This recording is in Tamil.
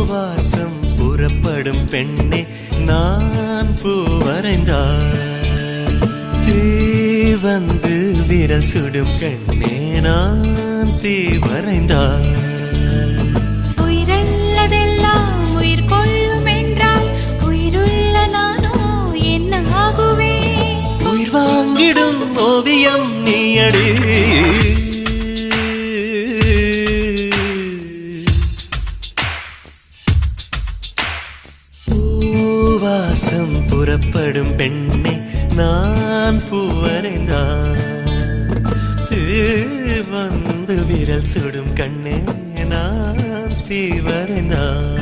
வாசம் புறப்படும் பெண்ணே நான் பூ வரைந்தார். தீ வந்து விரல் சுடும் கண்ணே நான் தீ வரைந்தார். உயிரல்லதெல்லாம் உயிர் கொள்ளும் என்றால் உயிருள்ள நானோ என்ன ஆகுவேன்? உயிர் வாங்கிடும் ஓவியம் நீயடி. வாசம் புறப்படும் பெண்ணே நான் பூ வரைந்தார். வந்து விரல் சுடும் கண்ணே நான் தீ வரைந்தார்.